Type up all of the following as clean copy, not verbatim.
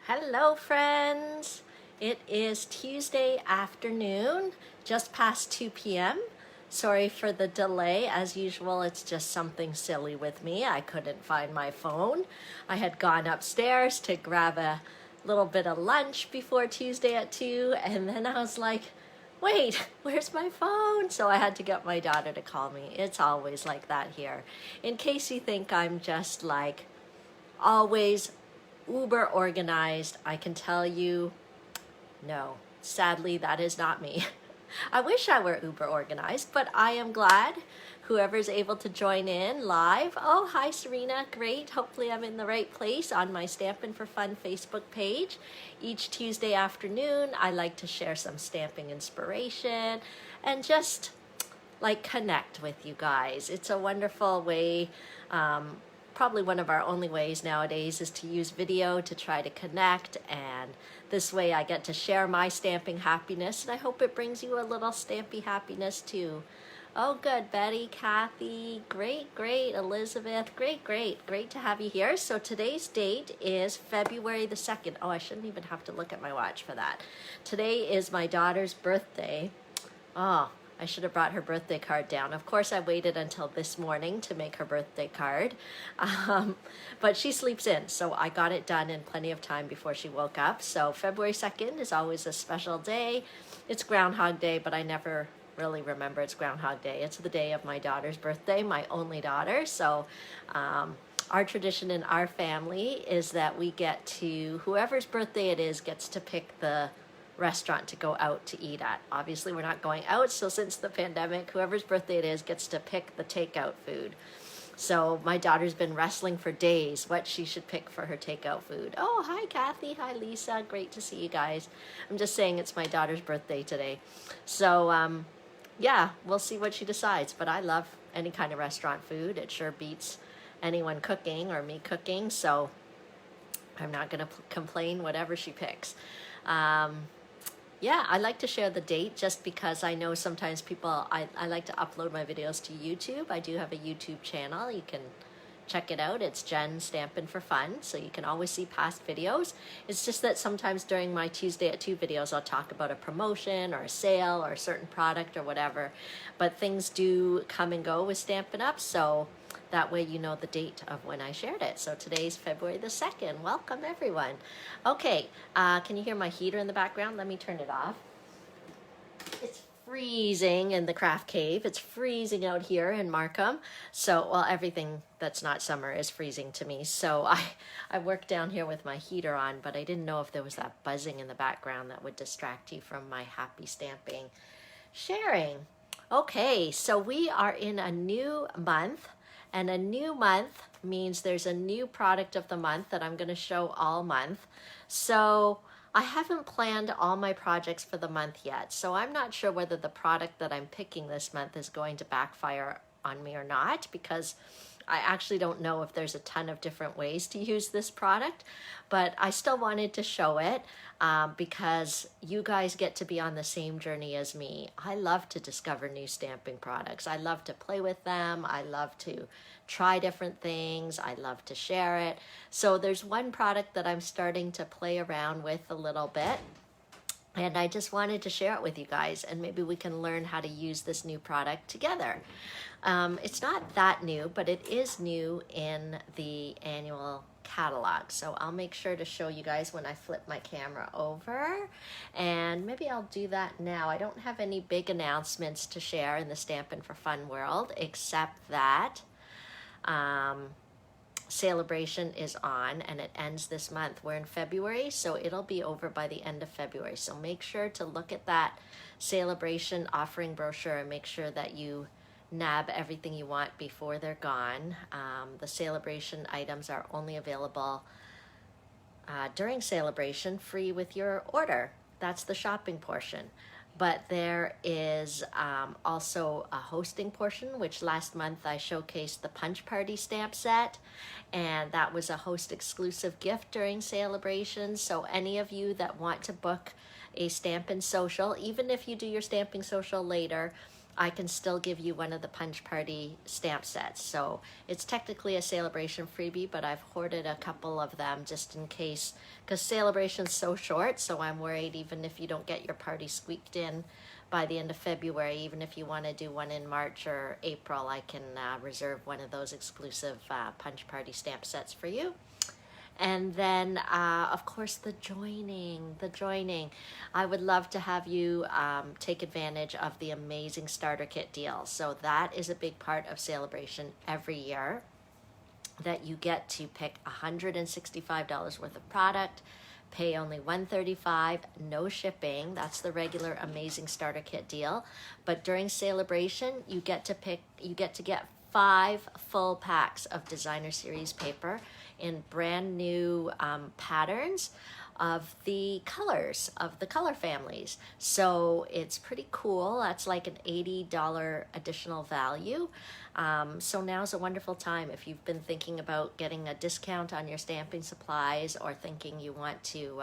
Hello friends! It is Tuesday afternoon, just past 2 p.m. Sorry for the delay. As usual, it's just something silly with me. I couldn't find my phone. I had gone upstairs to grab a little bit of lunch before Tuesday at 2, and then I was like, wait, where's my phone? So I had to get my daughter to call me. It's always like that here. In case you think I'm just like always uber organized, I can tell you, no, sadly, that is not me. I wish I were uber organized, but I am glad whoever's able to join in live. Oh, hi Serena, great. Hopefully I'm in the right place on my Stampin' for Fun Facebook page. Each Tuesday afternoon, I like to share some stamping inspiration and just like connect with you guys. It's a wonderful way. Probably one of our only ways nowadays is to use video to try to connect, and this way I get to share my stamping happiness, and I hope it brings you a little stampy happiness too. Oh good, Betty, Kathy, great, Elizabeth, great to have you here. So today's date is February the 2nd. Oh, I shouldn't even have to look at my watch for that. Today is my daughter's birthday. Oh, I should have brought her birthday card down. Of course, I waited until this morning to make her birthday card, but she sleeps in, so I got it done in plenty of time before she woke up. So February 2nd is always a special day. It's Groundhog Day, but I never really remember it's Groundhog Day. It's the day of my daughter's birthday, my only daughter. So our tradition in our family is that we get to, whoever's birthday it is, gets to pick the restaurant to go out to eat at. Obviously, we're not going out, so since the pandemic, whoever's birthday it is gets to pick the takeout food. So my daughter's been wrestling for days what she should pick for her takeout food. Oh, hi Kathy, hi Lisa, great to see you guys. I'm just saying it's my daughter's birthday today. So yeah, we'll see what she decides, but I love any kind of restaurant food. It sure beats anyone cooking or me cooking, so I'm not gonna complain whatever she picks. Yeah, I like to share the date just because I know sometimes people, I like to upload my videos to YouTube. I do have a YouTube channel. You can check it out. It's Jen Stampin' for Fun, so you can always see past videos. It's just that sometimes during my Tuesday at 2 videos, I'll talk about a promotion or a sale or a certain product or whatever. But things do come and go with Stampin' Up, so that way you know the date of when I shared it. So today's February the 2nd. Welcome everyone. Okay, can you hear my heater in the background? Let me turn it off. It's freezing in the craft cave. It's freezing out here in Markham. So, well, everything that's not summer is freezing to me. So I work down here with my heater on, but I didn't know if there was that buzzing in the background that would distract you from my happy stamping sharing. Okay, so we are in a new month. And a new month means there's a new product of the month that I'm going to show all month. So I haven't planned all my projects for the month yet. So I'm not sure whether the product that I'm picking this month is going to backfire on me or not, because I actually don't know if there's a ton of different ways to use this product, but I still wanted to show it because you guys get to be on the same journey as me. I love to discover new stamping products. I love to play with them. I love to try different things. I love to share it. So there's one product that I'm starting to play around with a little bit, and I just wanted to share it with you guys, and maybe we can learn how to use this new product together. It's not that new, but it is new in the annual catalog. So I'll make sure to show you guys when I flip my camera over, and maybe I'll do that now. I don't have any big announcements to share in the Stampin' for Fun world, except that Saleabration is on and it ends this month. We're in February, so it'll be over by the end of February. So make sure to look at that Saleabration offering brochure and make sure that you nab everything you want before they're gone. The Saleabration items are only available during Saleabration, free with your order. That's the shopping portion. But there is also a hosting portion, which last month I showcased the Punch Party stamp set, and that was a host exclusive gift during Saleabration. So any of you that want to book a Stampin' Social, even if you do your Stamping Social later, I can still give you one of the Punch Party stamp sets. So it's technically a Saleabration freebie, but I've hoarded a couple of them just in case, because Saleabration's so short, so I'm worried even if you don't get your party squeaked in by the end of February, even if you want to do one in March or April, I can reserve one of those exclusive Punch Party stamp sets for you. And then, of course, the joining. I would love to have you take advantage of the amazing starter kit deal. So that is a big part of Saleabration every year, that you get to pick $165 worth of product, pay only $135, no shipping. That's the regular amazing starter kit deal. But during Saleabration, you get to get 5 full packs of designer series paper in brand new patterns of the colors of the color families. So it's pretty cool. That's like an $80 additional value. So now's a wonderful time if you've been thinking about getting a discount on your stamping supplies, or thinking you want to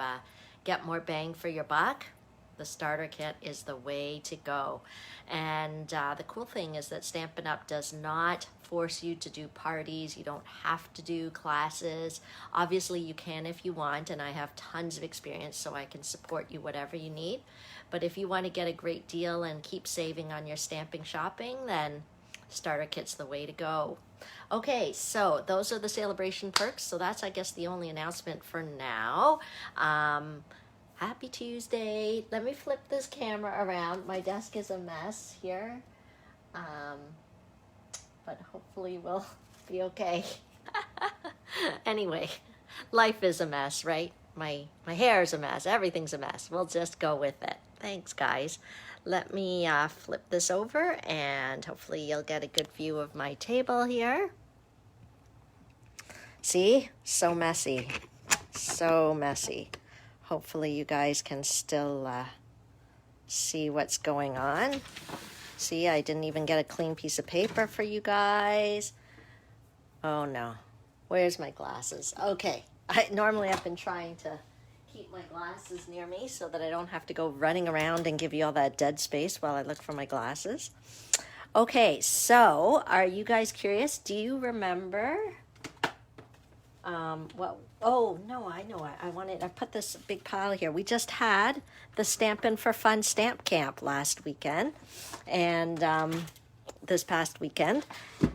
get more bang for your buck. The starter kit is the way to go. And the cool thing is that Stampin' Up! Does not force you to do parties. You don't have to do classes. Obviously you can if you want, and I have tons of experience, so I can support you whatever you need. But if you want to get a great deal and keep saving on your stamping shopping, then starter kit's the way to go. Okay, so those are the Saleabration perks. So that's, I guess, the only announcement for now. Happy Tuesday. Let me flip this camera around. My desk is a mess here, but hopefully we'll be okay. Anyway, life is a mess, right? My hair is a mess. Everything's a mess. We'll just go with it. Thanks, guys. Let me flip this over, and hopefully you'll get a good view of my table here. See? So messy. So messy. Hopefully you guys can still see what's going on. See, I didn't even get a clean piece of paper for you guys. Oh no, where's my glasses? Okay, normally I've been trying to keep my glasses near me so that I don't have to go running around and give you all that dead space while I look for my glasses. Okay, so are you guys curious? Do you remember what? Oh no, I know. I put this big pile here. We just had the Stampin' for Fun Stamp Camp last weekend, and this past weekend,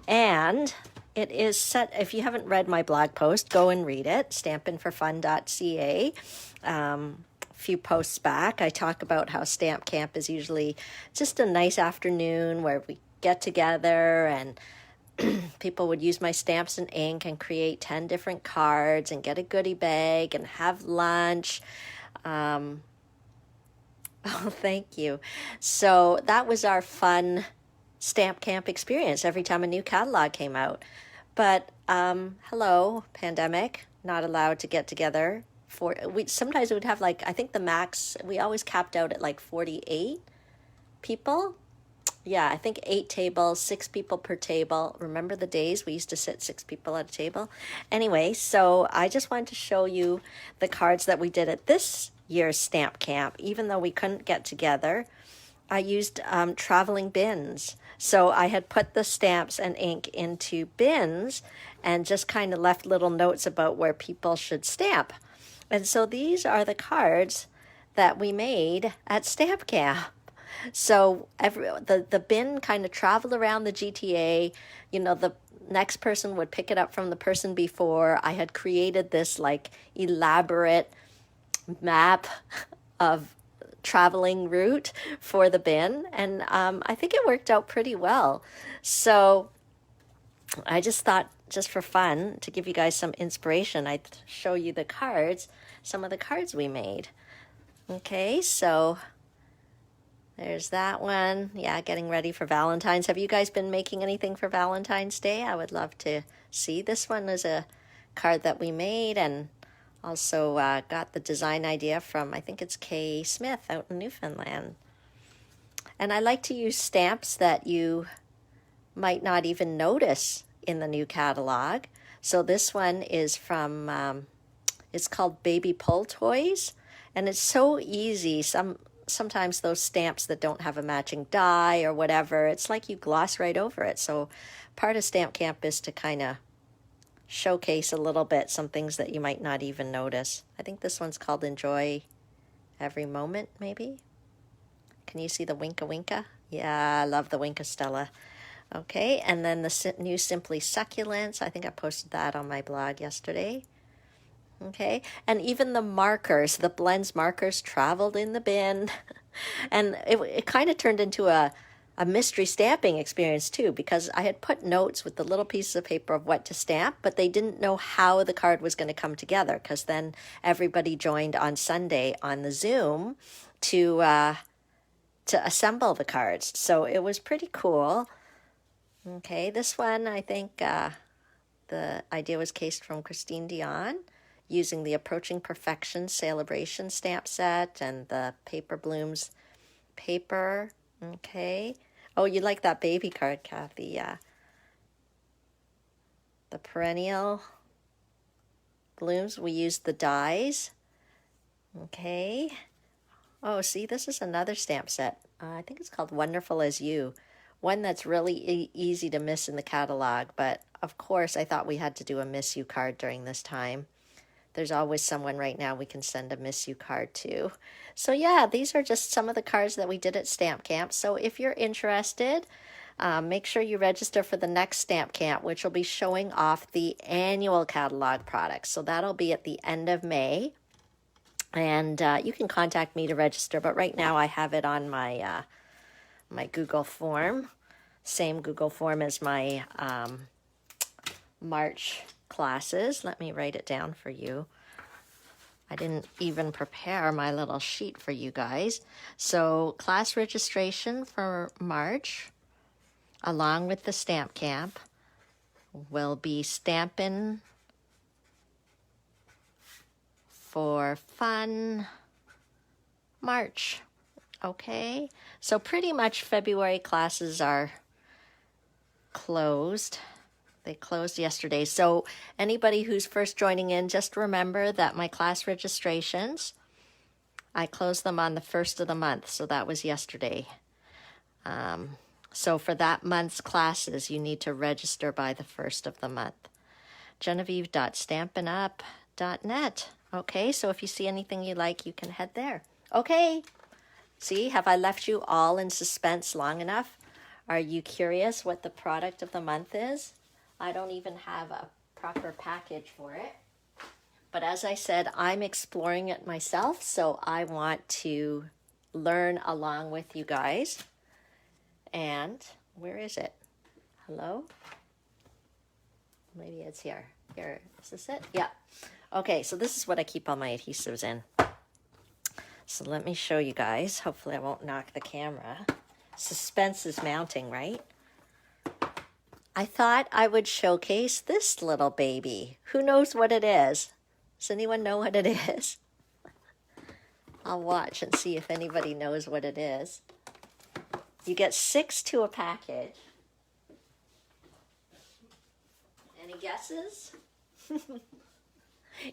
and it is set. If you haven't read my blog post, go and read it. Stampinforfun.ca. Few posts back, I talk about how Stamp Camp is usually just a nice afternoon where we get together and people would use my stamps and ink and create 10 different cards and get a goodie bag and have lunch. Oh, thank you. So that was our fun Stamp Camp experience every time a new catalog came out. But hello, pandemic, not allowed to get together. Sometimes we would have, like, I think the max, we always capped out at like 48 people. Yeah, I think 8 tables, 6 people per table. Remember the days we used to sit 6 people at a table? Anyway, so I just wanted to show you the cards that we did at this year's Stamp Camp. Even though we couldn't get together, I used traveling bins. So I had put the stamps and ink into bins and just kind of left little notes about where people should stamp. And so these are the cards that we made at Stamp Camp. So the bin kind of traveled around the GTA. You know, the next person would pick it up from the person before. I had created this like elaborate map of traveling route for the bin, and I think it worked out pretty well. So I just thought, just for fun, to give you guys some inspiration, I'd show you the cards, some of the cards we made. Okay, so there's that one. Yeah, getting ready for Valentine's. Have you guys been making anything for Valentine's Day? I would love to see. This one is a card that we made, and also got the design idea from, I think it's Kay Smith out in Newfoundland. And I like to use stamps that you might not even notice in the new catalog. So this one is from, it's called Baby Pull Toys, and it's so easy. Some sometimes those stamps that don't have a matching die or whatever, it's like you gloss right over it. So part of Stamp Camp is to kind of showcase a little bit some things that you might not even notice. I think this one's called Enjoy Every Moment, maybe. Can you see the Winka Winka? Yeah, I love the Winka Stella. Okay, and then the new Simply Succulents. I think I posted that on my blog yesterday. Okay, and even the markers, the blends markers traveled in the bin. And it kind of turned into a mystery stamping experience too, because I had put notes with the little pieces of paper of what to stamp, but they didn't know how the card was going to come together, because then everybody joined on Sunday on the Zoom to assemble the cards. So it was pretty cool. Okay, this one, I think the idea was cased from Christine Dion, using the Approaching Perfection Saleabration stamp set and the Paper Blooms paper. Okay. Oh, you like that baby card, Kathy? Yeah. The Perennial Blooms, we used the dies. Okay. Oh, see, this is another stamp set. I think it's called Wonderful as You. One that's really easy to miss in the catalog, but of course I thought we had to do a Miss You card during this time. There's always someone right now we can send a Miss You card to. So yeah, these are just some of the cards that we did at Stamp Camp. So if you're interested, make sure you register for the next Stamp Camp, which will be showing off the annual catalog products. So that'll be at the end of May. And you can contact me to register, but right now I have it on my my Google form. Same Google form as my March classes. Let me write it down for you. I didn't even prepare my little sheet for you guys. So class registration for March, along with the Stamp Camp, will be Stampin' for Fun March. Okay, so pretty much February classes are closed. They closed yesterday. So anybody who's first joining in, just remember that my class registrations, I closed them on the 1st of the month. So that was yesterday. So for that month's classes, you need to register by the 1st of the month. Genevieve.stampinup.net. Okay, so if you see anything you like, you can head there. Okay, see, have I left you all in suspense long enough? Are you curious what the product of the month is? I don't even have a proper package for it. But as I said, I'm exploring it myself, so I want to learn along with you guys. And where is it? Hello? Maybe it's here. Here, is this it? Yeah. Okay, so this is what I keep all my adhesives in. So let me show you guys. Hopefully I won't knock the camera. Suspense is mounting, right? I thought I would showcase this little baby. Who knows what it is? Does anyone know what it is? I'll watch and see if anybody knows what it is. You get 6 to a package. Any guesses?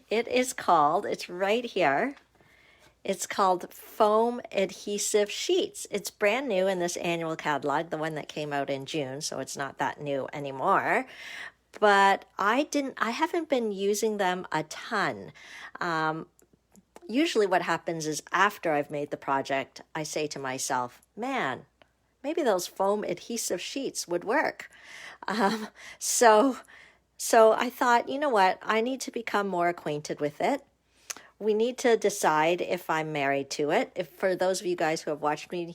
It is called, it's right here. It's called Foam Adhesive Sheets. It's brand new in this annual catalog, the one that came out in June, so it's not that new anymore. But I haven't been using them a ton. Usually what happens is after I've made the project, I say to myself, man, maybe those foam adhesive sheets would work. So I thought, you know what, I need to become more acquainted with it. We need to decide if I'm married to it. If for those of you guys who have watched my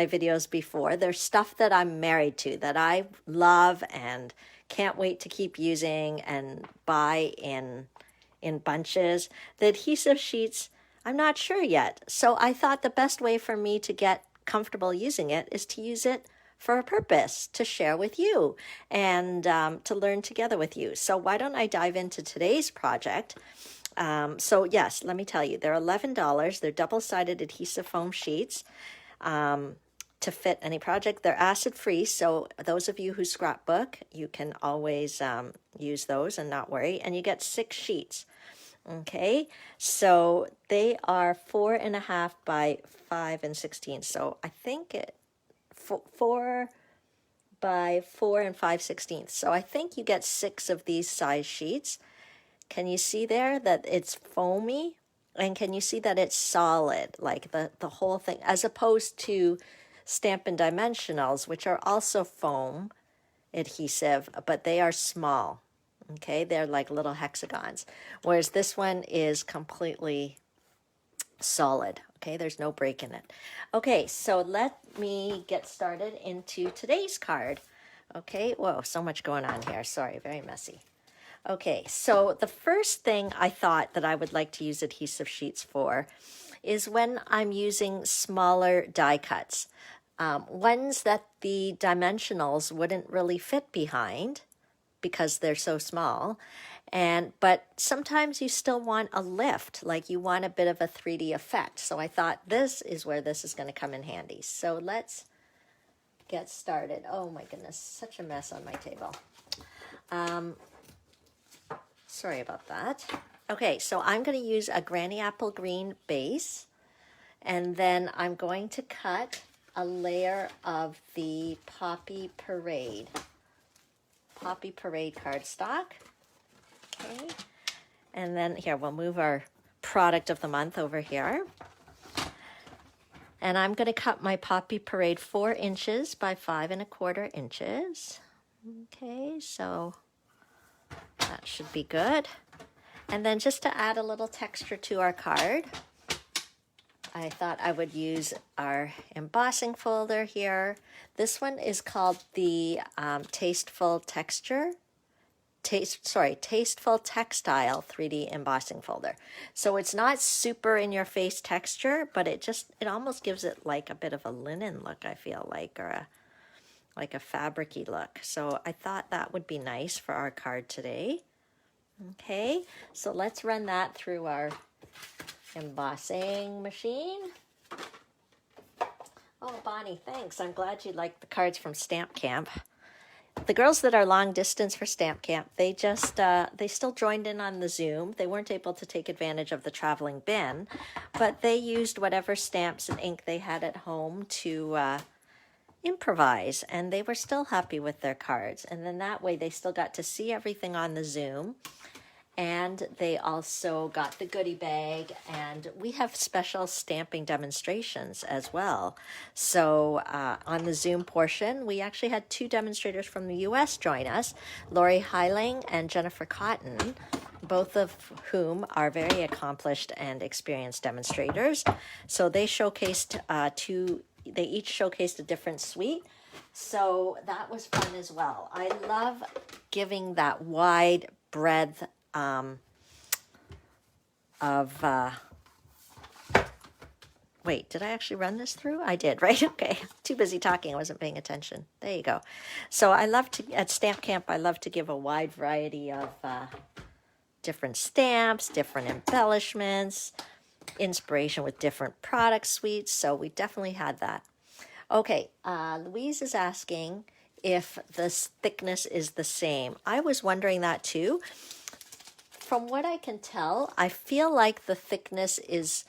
videos before, there's stuff that I'm married to, that I love and can't wait to keep using and buy in bunches. The adhesive sheets, I'm not sure yet. So I thought the best way for me to get comfortable using it is to use it for a purpose, to share with you and to learn together with you. So why don't I dive into today's project? So yes, let me tell you, they're $11. They're double-sided adhesive foam sheets to fit any project. They're acid-free, so those of you who scrapbook, you can always use those and not worry. And you get 6 sheets. Okay, so they are 4.5 by 5 and 16. So I think it 4 by 4 and 5/16. So I think you get 6 of these size sheets. Can you see there that it's foamy? And can you see that it's solid, like the whole thing, as opposed to Stampin' Dimensionals, which are also foam adhesive, but they are small. Okay, they're like little hexagons, whereas this one is completely solid. Okay, there's no break in it. Okay, so let me get started into today's card. Okay, whoa, so much going on here. Sorry, very messy. Okay, so the first thing I thought that I would like to use adhesive sheets for is when I'm using smaller die cuts. Ones that the dimensionals wouldn't really fit behind because they're so small. But sometimes you still want a lift, like you want a bit of a 3D effect. So I thought this is where this is going to come in handy. So let's get started. Oh my goodness, such a mess on my table. Sorry about that. Okay, so I'm going to use a Granny Apple Green base, and then I'm going to cut a layer of the Poppy Parade cardstock. Okay, and then here, we'll move our product of the month over here. And I'm going to cut my Poppy Parade 4 inches by 5 1/4 inches. Okay, so that should be good. And then just to add a little texture to our card, I thought I would use our embossing folder here. This one is called the Tasteful Textile 3D embossing folder. So it's not super in your face texture, but it almost gives it like a bit of a linen look, I feel like, or like a fabricy look. So I thought that would be nice for our card today. Okay, so let's run that through our embossing machine. Oh, Bonnie, thanks. I'm glad you liked the cards from Stamp Camp. The girls that are long distance for Stamp Camp, they still joined in on the Zoom. They weren't able to take advantage of the traveling bin, but they used whatever stamps and ink they had at home to improvise, and they were still happy with their cards. And then that way they still got to see everything on the Zoom, and they also got the goodie bag, and we have special stamping demonstrations as well. So on the Zoom portion, we actually had 2 demonstrators from the US join us, Lori Heiling and Jennifer Cotton, both of whom are very accomplished and experienced demonstrators. So they showcased they each showcased a different suite. So that was fun as well. I love giving that wide breadth wait, did I actually run this through? I did, right? Okay. Too busy talking. I wasn't paying attention. There you go. So at Stamp Camp, I love to give a wide variety of different stamps, different embellishments, inspiration with different product suites. So we definitely had that. Okay, Louise is asking if the thickness is the same. I was wondering that too. From what I can tell, I feel like the thickness is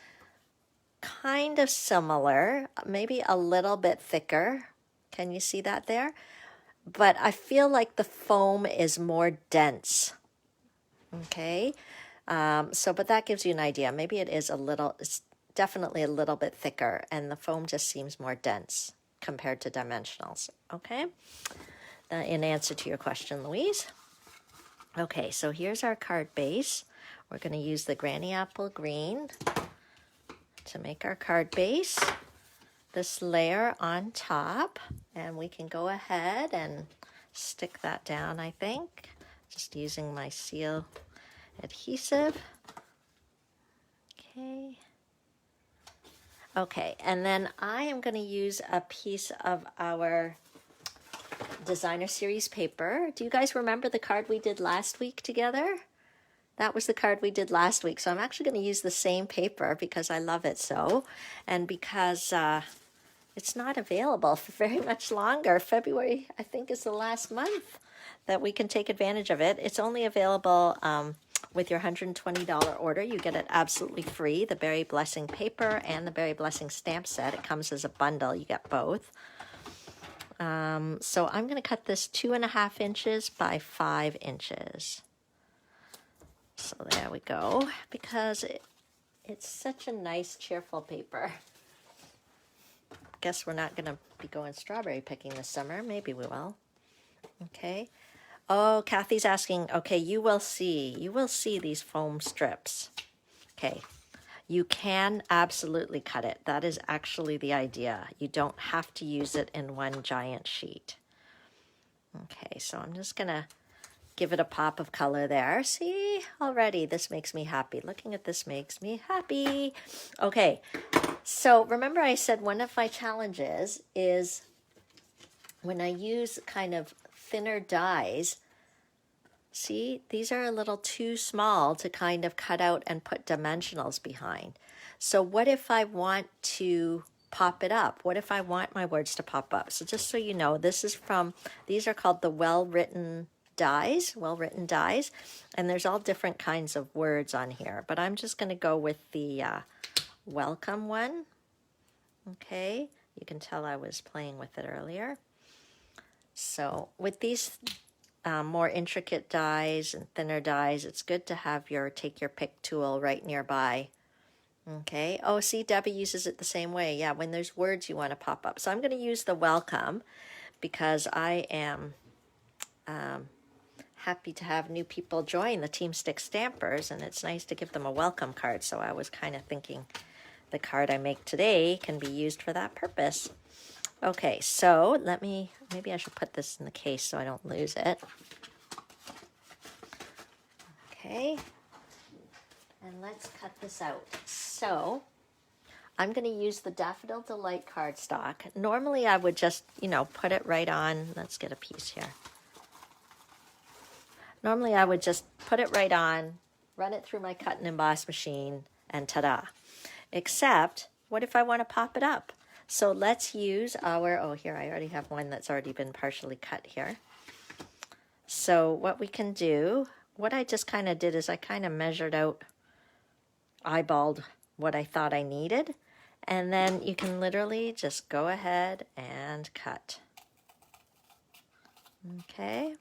kind of similar, maybe a little bit thicker. Can you see that there? But I feel like the foam is more dense. Okay, but that gives you an idea. Maybe it's definitely a little bit thicker, and the foam just seems more dense compared to dimensionals. Okay, in answer to your question, Louise. Okay, so here's our card base. We're going to use the Granny Apple Green to make our card base. This layer on top, and we can go ahead and stick that down, I think, just using my seal adhesive. Okay, and then I am going to use a piece of our Designer Series paper. Do you guys remember the card we did last week together? That was the card we did last week. So I'm actually going to use the same paper because I love it so, and because it's not available for very much longer. February, I think, is the last month that we can take advantage of it. It's only available, With your $120 order, you get it absolutely free, the Berry Blessing paper and the Berry Blessing stamp set. It comes as a bundle. You get both. So I'm going to cut this 2.5 inches by 5 inches. So there we go, because it's such a nice, cheerful paper. Guess we're not going to be going strawberry picking this summer. Maybe we will. Okay. Oh, Kathy's asking, okay, you will see these foam strips. Okay. You can absolutely cut it. That is actually the idea. You don't have to use it in one giant sheet. Okay, so I'm just going to give it a pop of color there. See, already this makes me happy. Looking at this makes me happy. Okay, so remember I said one of my challenges is when I use kind of thinner dies, see, these are a little too small to kind of cut out and put dimensionals behind. So what if I want to pop it up? What if I want my words to pop up? So just so you know, these are called the well-written dies, and there's all different kinds of words on here, but I'm just going to go with the welcome one. Okay, you can tell I was playing with it earlier. So with these more intricate dies and thinner dies, it's good to have your take your pick tool right nearby. Okay. Oh, see, Debbie uses it the same way. Yeah, when there's words you want to pop up. So I'm going to use the welcome because I am happy to have new people join the Team S.T.I.C Stampers, and it's nice to give them a welcome card. So I was kind of thinking the card I make today can be used for that purpose. Okay, so maybe I should put this in the case so I don't lose it. Okay, and let's cut this out. So I'm going to use the Daffodil Delight cardstock. Normally I would just, put it right on. Let's get a piece here. Normally I would just put it right on, run it through my cut and emboss machine, and ta-da. Except, what if I want to pop it up? So let's use here, I already have one that's already been partially cut here. So what we can do, what I just kind of did is I kind of measured out, eyeballed what I thought I needed, and then you can literally just go ahead and cut. Okay.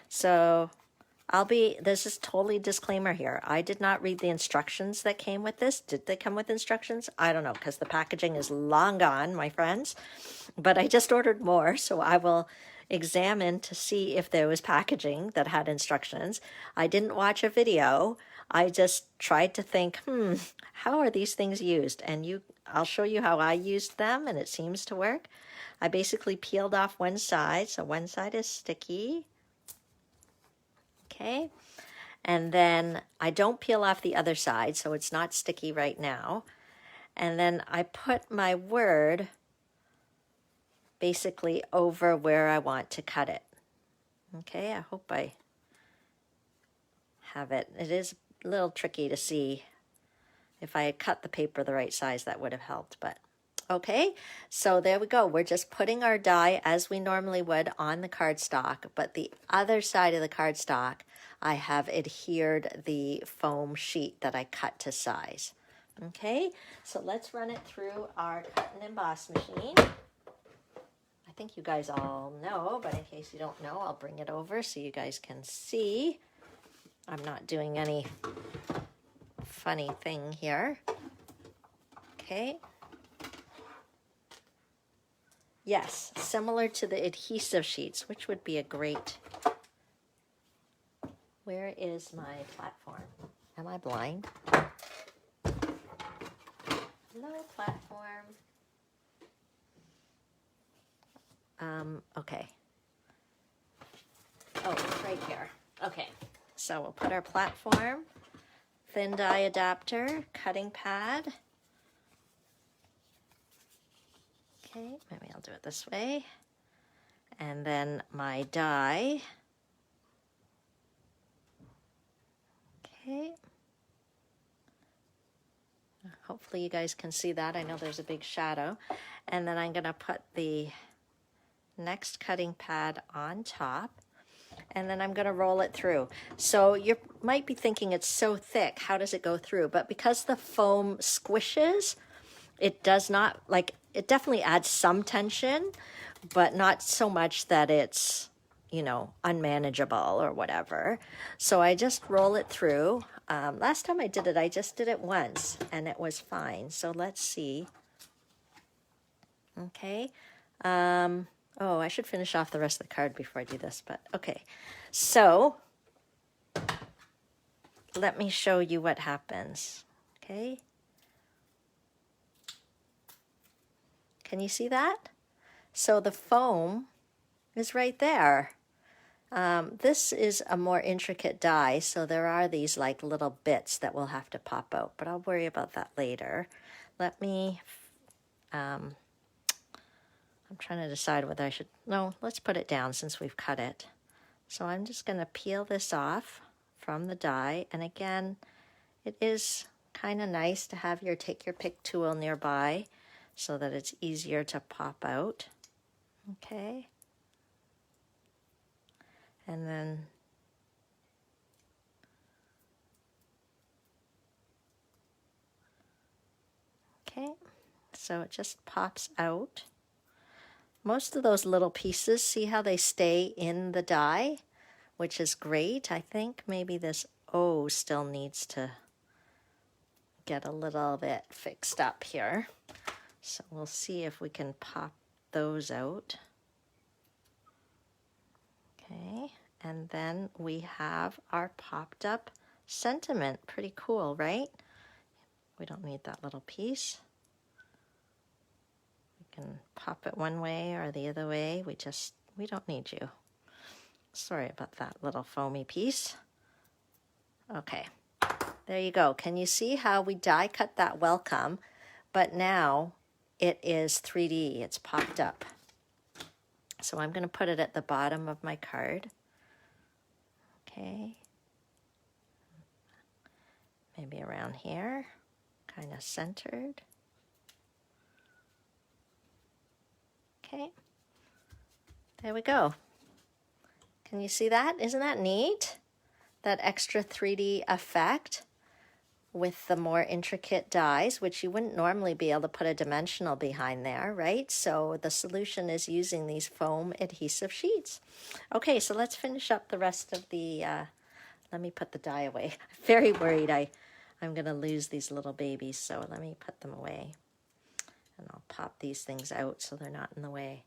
So this is totally disclaimer here. I did not read the instructions that came with this. Did they come with instructions? I don't know, because the packaging is long gone, my friends. But I just ordered more, so I will examine to see if there was packaging that had instructions. I didn't watch a video. I just tried to think, how are these things used? And I'll show you how I used them, and it seems to work. I basically peeled off one side, so one side is sticky. Okay, and then I don't peel off the other side, so it's not sticky right now. And then I put my word basically over where I want to cut it. Okay, I hope I have it. It is a little tricky to see. If I had cut the paper the right size, that would have helped, but okay, so there we go. We're just putting our die as we normally would on the cardstock, but the other side of the cardstock, I have adhered the foam sheet that I cut to size. Okay, so let's run it through our cut and emboss machine. I think you guys all know, but in case you don't know, I'll bring it over so you guys can see. I'm not doing any funny thing here. Okay. Yes, similar to the adhesive sheets, which would be a great... Where is my platform? Am I blind? Hello, platform. Okay. Oh, it's right here. Okay, so we'll put our platform, thin die adapter, cutting pad. Okay, maybe I'll do it this way. And then my die. Okay. Hopefully you guys can see that. I know there's a big shadow. And then I'm going to put the next cutting pad on top. and then I'm going to roll it through. So you might be thinking it's so thick, how does it go through? But because the foam squishes, it does not, like, it definitely adds some tension, but not so much that it's, you know, unmanageable or whatever. So I just roll it through. Last time I did it, I just did it once and it was fine. So let's see. Okay. Oh, I should finish off the rest of the card before I do this, but okay. So let me show you what happens. Okay. Can you see that? So the foam is right there. This is a more intricate die, so there are these like little bits that will have to pop out, but I'll worry about that later. Let me, I'm trying to decide whether I should, no, let's put it down since we've cut it. So I'm just going to peel this off from the die, and again, it is kind of nice to have your take your pick tool nearby so that it's easier to pop out. Okay. And then okay, so it just pops out. Most of those little pieces, see how they stay in the die, which is great. I think maybe this O still needs to get a little bit fixed up here. So we'll see if we can pop those out. Okay, and then we have our popped up sentiment. Pretty cool, right? We don't need that little piece. We can pop it one way or the other way. We don't need you. Sorry about that little foamy piece. Okay, there you go. Can you see how we die cut that welcome, but now it is 3D, it's popped up. So I'm going to put it at the bottom of my card. Okay. Maybe around here, kind of centered. Okay. There we go. Can you see that? Isn't that neat? That extra 3D effect with the more intricate dies, which you wouldn't normally be able to put a dimensional behind there, right? So the solution is using these foam adhesive sheets. Okay, so let's finish up the rest of the, let me put the die away. I'm very worried I'm gonna lose these little babies, so let me put them away. And I'll pop these things out so they're not in the way.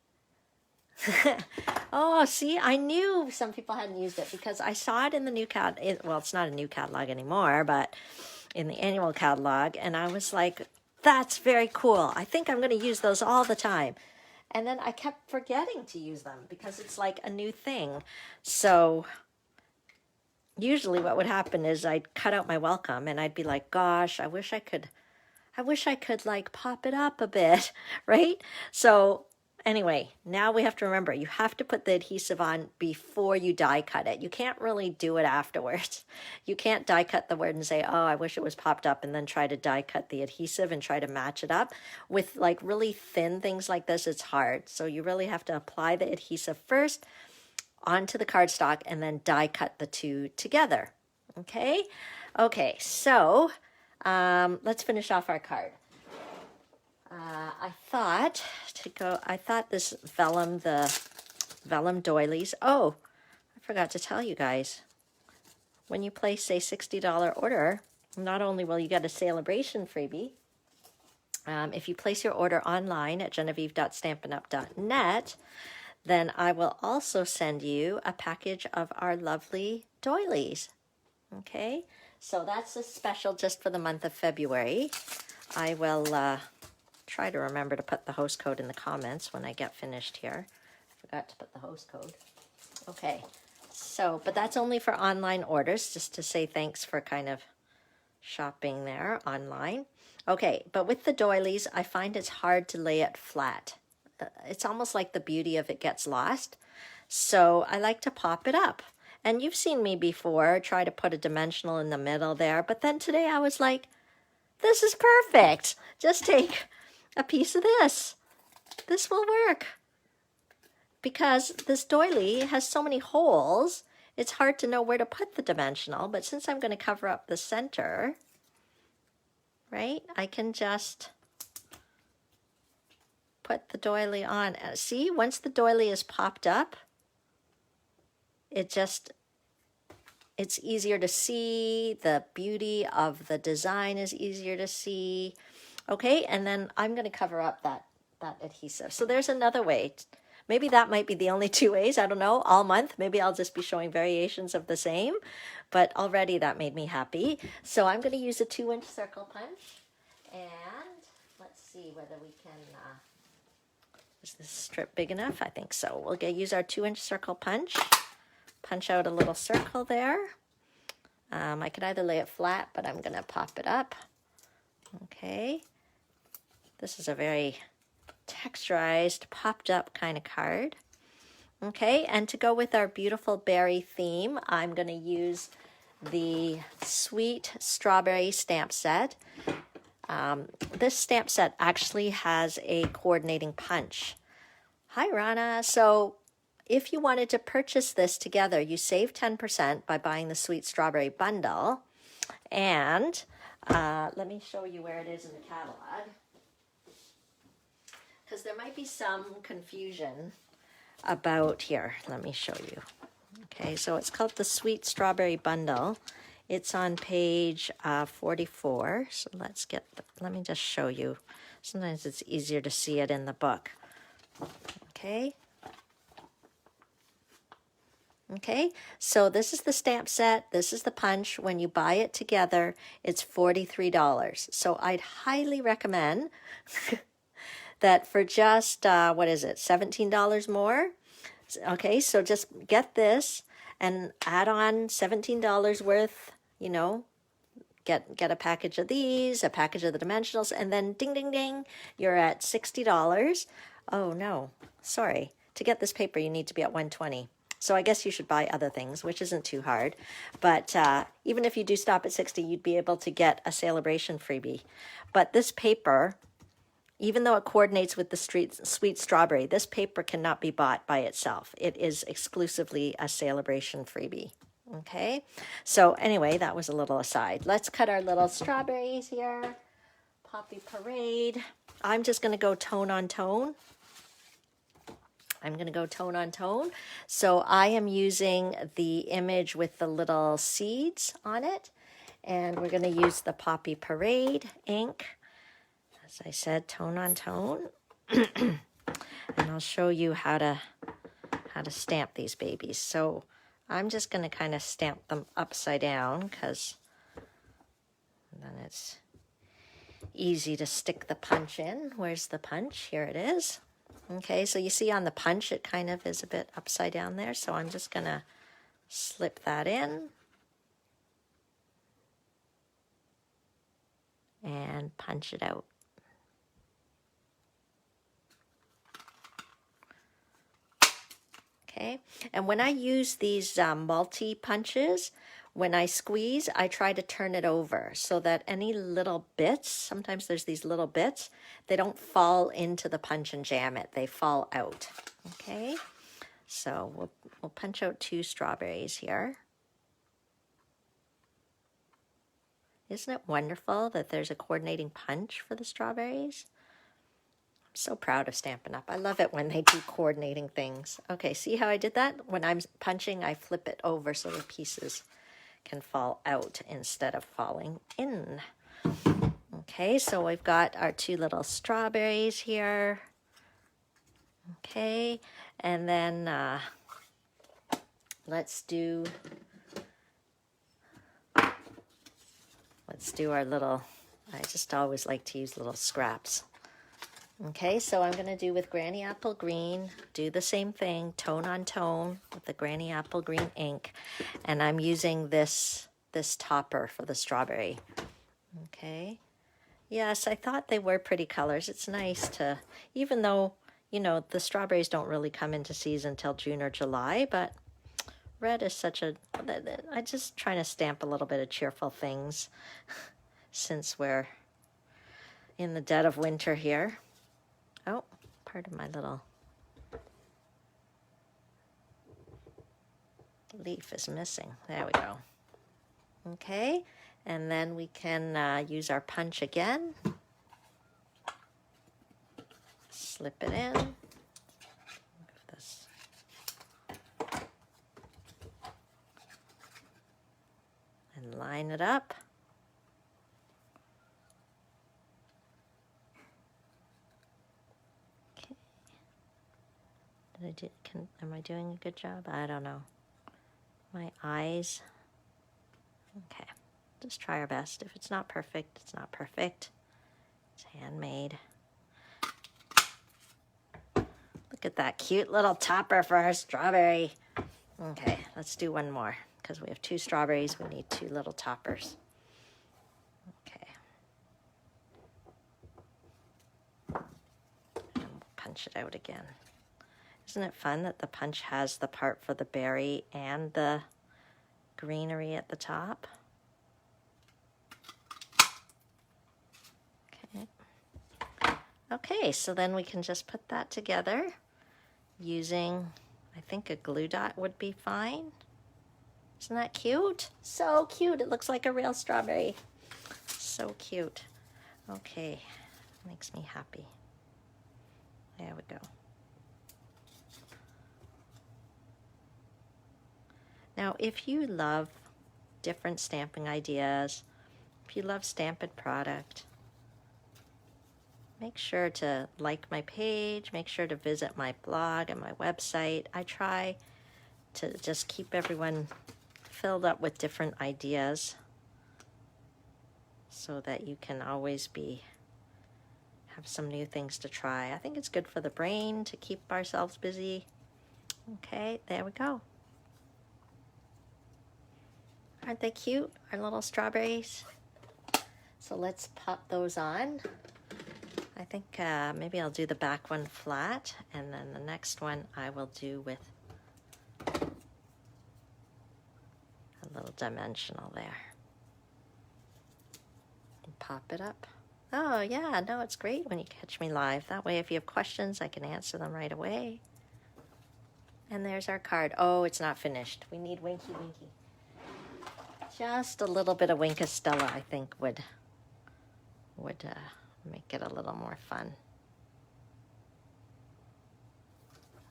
Oh, see, I knew some people hadn't used it because I saw it in the new catalog. Well, it's not a new catalog anymore, but in the annual catalog, and I was like, that's very cool. I think I'm going to use those all the time. And then I kept forgetting to use them because it's like a new thing. So usually what would happen is I'd cut out my welcome and I'd be like, gosh, I wish I could like pop it up a bit, right? So anyway, now we have to remember, you have to put the adhesive on before you die cut it. You can't really do it afterwards. You can't die cut the word and say, oh, I wish it was popped up, and then try to die cut the adhesive and try to match it up. With like really thin things like this, it's hard. So you really have to apply the adhesive first onto the cardstock and then die cut the two together. Okay? Okay, so let's finish off our card. I thought this vellum, the vellum doilies. Oh, I forgot to tell you guys. When you place a $60 order, not only will you get a saleabration freebie, if you place your order online at genevieve.stampinup.net, then I will also send you a package of our lovely doilies. Okay, so that's a special just for the month of February. I will try to remember to put the host code in the comments when I get finished here. I forgot to put the host code. Okay, so, but that's only for online orders, just to say thanks for kind of shopping there online. Okay, but with the doilies, I find it's hard to lay it flat. It's almost like the beauty of it gets lost. So I like to pop it up. And you've seen me before try to put a dimensional in the middle there, but then today I was like, this is perfect. Just take a piece of this. This will work. Because this doily has so many holes, it's hard to know where to put the dimensional, but since I'm going to cover up the center, right, I can just put the doily on. See, once the doily is popped up, it's easier to see. The beauty of the design is easier to see. Okay, and then I'm going to cover up that adhesive. So there's another way. Maybe that might be the only two ways. I don't know, all month. Maybe I'll just be showing variations of the same. But already that made me happy. So I'm going to use a 2-inch circle punch. And let's see whether we can... is this strip big enough? I think so. We'll use our 2-inch circle punch. Punch out a little circle there. I could either lay it flat, but I'm going to pop it up. Okay. This is a very texturized, popped up kind of card. Okay, and to go with our beautiful berry theme, I'm going to use the Sweet Strawberry stamp set. This stamp set actually has a coordinating punch. Hi, Rana. So if you wanted to purchase this together, you save 10% by buying the Sweet Strawberry bundle. And let me show you where it is in the catalog, because there might be some confusion about here. Let me show you. Okay, so it's called the Sweet Strawberry Bundle. It's on page 44. So let me just show you. Sometimes it's easier to see it in the book. Okay. Okay, so this is the stamp set. This is the punch. When you buy it together, it's $43. So I'd highly recommend that for just, what is it, $17 more? Okay, so just get this and add on $17 worth, you know, get a package of these, a package of the dimensionals, and then ding, ding, ding, you're at $60. Oh, no, sorry. To get this paper, you need to be at $120. So I guess you should buy other things, which isn't too hard. But even if you do stop at $60, you'd be able to get a Saleabration freebie. But this paper, even though it coordinates with the Sweet Strawberry, this paper cannot be bought by itself. It is exclusively a Saleabration freebie. Okay, so anyway, that was a little aside. Let's cut our little strawberries here. Poppy Parade. I'm just going to go tone on tone. So I am using the image with the little seeds on it. And we're going to use the Poppy Parade ink. As I said, tone on tone. And I'll show you how to stamp these babies. So I'm just going to kind of stamp them upside down, because then it's easy to stick the punch in. Where's the punch? Here it is. Okay, so you see on the punch it kind of is a bit upside down there, so I'm just going to slip that in and punch it out. Okay, and when I use these multi-punches, when I squeeze, I try to turn it over so that any little bits, sometimes there's these little bits, they don't fall into the punch and jam it, they fall out. Okay, so we'll punch out 2 strawberries here. Isn't it wonderful that there's a coordinating punch for the strawberries? I'm so proud of Stampin' Up! I love it when they do coordinating things. Okay, see how I did that? When I'm punching, I flip it over so the pieces can fall out instead of falling in. Okay, so we've got our 2 little strawberries here. Okay, and then let's do our little, I just always like to use little scraps. Okay, so I'm going to do with Granny Apple Green, do the same thing, tone on tone with the Granny Apple Green ink. And I'm using this topper for the strawberry. Okay. Yes, I thought they were pretty colors. It's nice to, even though, you know, the strawberries don't really come into season until June or July, but red is such a, I'm just trying to stamp a little bit of cheerful things since we're in the dead of winter here. Oh, part of my little leaf is missing. There we go. Okay, and then we can use our punch again. Slip it in. This. And line it up. Okay. Am I doing a good job? I don't know. My eyes. Okay, just try our best. If it's not perfect, it's not perfect. It's handmade. Look at that cute little topper for our strawberry. Okay, let's do one more because we have 2 strawberries. We need 2 little toppers. Okay. And we'll punch it out again. Isn't it fun that the punch has the part for the berry and the greenery at the top? Okay. Okay, so then we can just put that together using, I think a glue dot would be fine. Isn't that cute? So cute. It looks like a real strawberry. So cute. Okay, makes me happy. There we go. Now, if you love different stamping ideas, if you love Stampin' product, make sure to like my page, make sure to visit my blog and my website. I try to just keep everyone filled up with different ideas so that you can always have some new things to try. I think it's good for the brain to keep ourselves busy. Okay, there we go. Aren't they cute, our little strawberries? So let's pop those on. I think maybe I'll do the back one flat, and then the next one I will do with a little dimensional there. And pop it up. Oh yeah, no, it's great when you catch me live. That way if you have questions, I can answer them right away. And there's our card. Oh, it's not finished. We need Winky Winky. Just a little bit of Winkastella, I think, would make it a little more fun.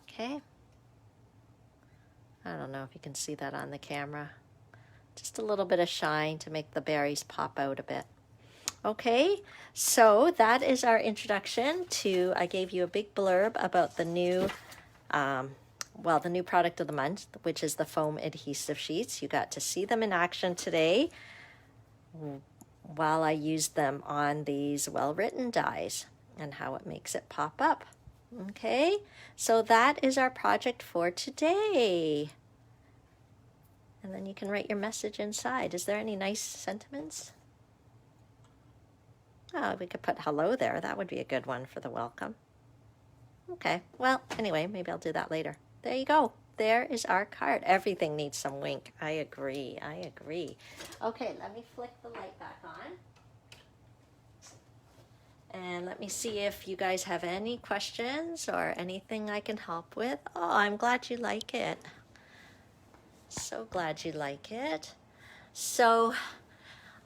Okay. I don't know if you can see that on the camera. Just a little bit of shine to make the berries pop out a bit. Okay, so that is our introduction to, I gave you a big blurb about the new the new product of the month, which is the foam adhesive sheets. You got to see them in action today while I used them on these well-written dies and how it makes it pop up. Okay, so that is our project for today. And then you can write your message inside. Is there any nice sentiments? Oh, we could put hello there. That would be a good one for the welcome. Okay, well, anyway, maybe I'll do that later. There you go. There is our card. Everything needs some wink. I agree. I agree. Okay, let me flick the light back on. And let me see if you guys have any questions or anything I can help with. Oh, I'm glad you like it. So glad you like it. So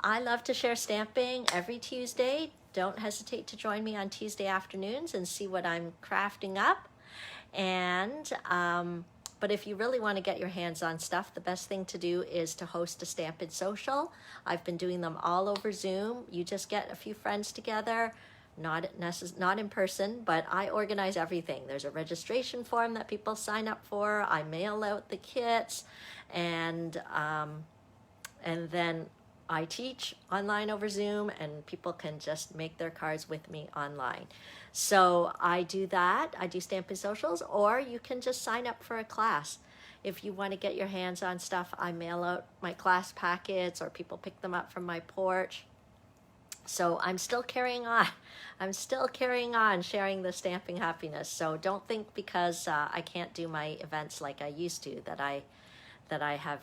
I love to share stamping every Tuesday. Don't hesitate to join me on Tuesday afternoons and see what I'm crafting up. And but if you really want to get your hands on stuff, the best thing to do is to host a Stampin' Social. I've been doing them all over Zoom. You just get a few friends together, not in person, but I organize everything. There's a registration form that people sign up for. I mail out the kits, and then I teach online over Zoom, and people can just make their cards with me online. So I do that. I do Stampin' Socials, or you can just sign up for a class. If you want to get your hands on stuff, I mail out my class packets, or people pick them up from my porch. So I'm still carrying on. I'm still carrying on sharing the stamping happiness. So don't think because I can't do my events like I used to that that I have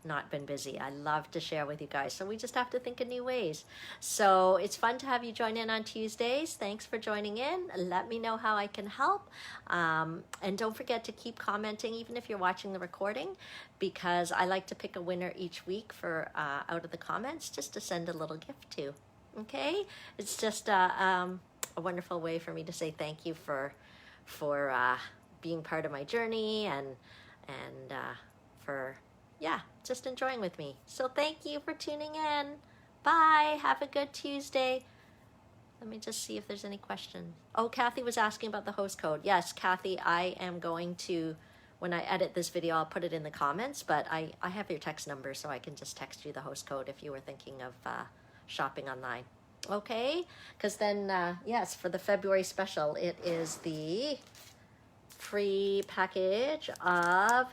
not been busy. I love to share with you guys. So we just have to think of new ways. So it's fun to have you join in on Tuesdays. Thanks for joining in. Let me know how I can help. And don't forget to keep commenting, even if you're watching the recording, because I like to pick a winner each week for out of the comments, just to send a little gift to. Okay? It's just a wonderful way for me to say thank you for being part of my journey and for, yeah, just enjoying with me. So thank you for tuning in. Bye. Have a good Tuesday. Let me just see if there's any questions. Oh, Kathy was asking about the host code. Yes, Kathy, I am going to, when I edit this video, I'll put it in the comments, but I have your text number, so I can just text you the host code if you were thinking of shopping online. Okay? Because then, yes, for the February special, it is the free package of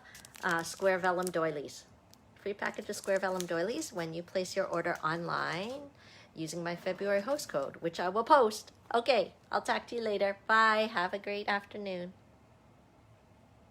square vellum doilies. Free package of square vellum doilies when you place your order online using my February host code, which I will post. Okay, I'll talk to you later. Bye. Have a great afternoon.